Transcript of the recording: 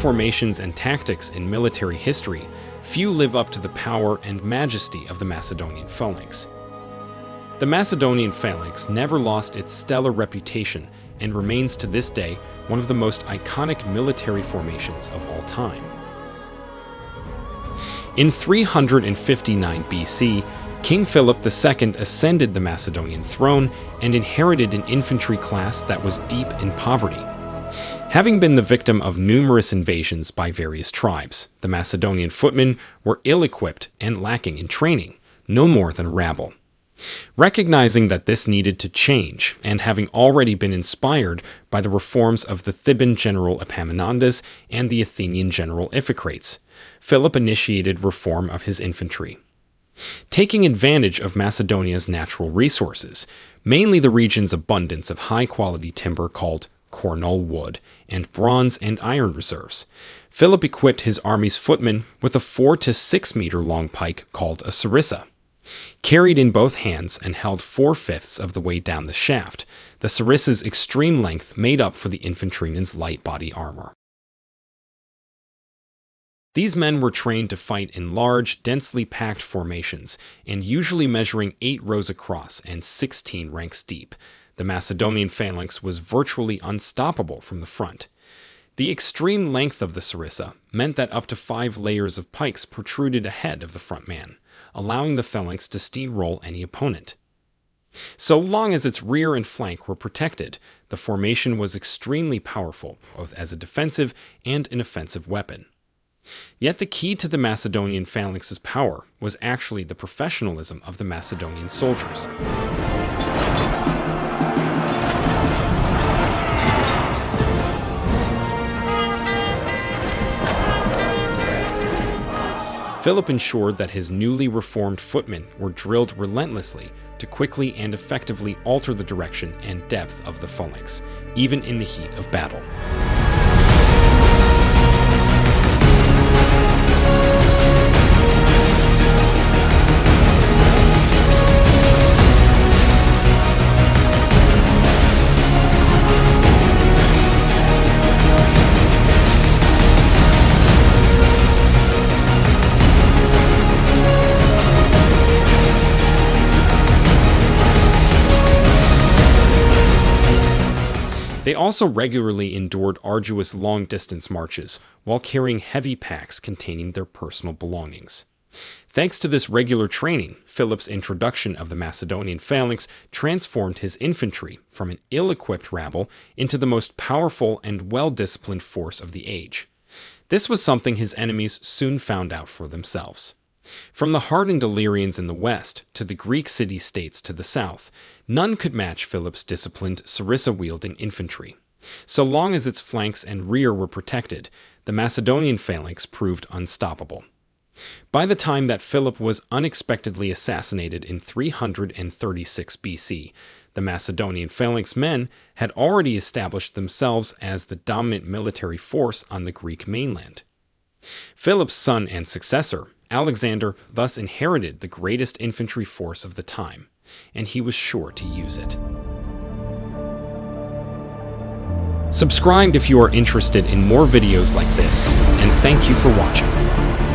formations and tactics in military history, few live up to the power and majesty of the Macedonian phalanx. The Macedonian phalanx never lost its stellar reputation and remains to this day one of the most iconic military formations of all time. In 359 BC, King Philip II ascended the Macedonian throne and inherited an infantry class that was deep in poverty. Having been the victim of numerous invasions by various tribes, the Macedonian footmen were ill-equipped and lacking in training, no more than rabble. Recognizing that this needed to change, and having already been inspired by the reforms of the Theban general Epaminondas and the Athenian general Iphicrates, Philip initiated reform of his infantry. Taking advantage of Macedonia's natural resources, mainly the region's abundance of high-quality timber called cornel wood and bronze and iron reserves, Philip equipped his army's footmen with a 4 to 6 meter long pike called a sarissa. Carried in both hands and held 4/5 of the way down the shaft, the sarissa's extreme length made up for the infantryman's light body armor. These men were trained to fight in large, densely packed formations, and usually measuring 8 rows across and 16 ranks deep. The Macedonian phalanx was virtually unstoppable from the front. The extreme length of the sarissa meant that up to 5 layers of pikes protruded ahead of the front man, allowing the phalanx to steamroll any opponent. So long as its rear and flank were protected, the formation was extremely powerful, both as a defensive and an offensive weapon. Yet the key to the Macedonian phalanx's power was actually the professionalism of the Macedonian soldiers. Philip ensured that his newly reformed footmen were drilled relentlessly to quickly and effectively alter the direction and depth of the phalanx, even in the heat of battle. They also regularly endured arduous long-distance marches while carrying heavy packs containing their personal belongings. Thanks to this regular training, Philip's introduction of the Macedonian phalanx transformed his infantry from an ill-equipped rabble into the most powerful and well-disciplined force of the age. This was something his enemies soon found out for themselves. From the hardened Illyrians in the west to the Greek city-states to the south, none could match Philip's disciplined sarissa-wielding infantry. So long as its flanks and rear were protected, the Macedonian phalanx proved unstoppable. By the time that Philip was unexpectedly assassinated in 336 BC, the Macedonian phalanx men had already established themselves as the dominant military force on the Greek mainland. Philip's son and successor, Alexander, thus inherited the greatest infantry force of the time, and he was sure to use it. Subscribe if you are interested in more videos like this, and thank you for watching.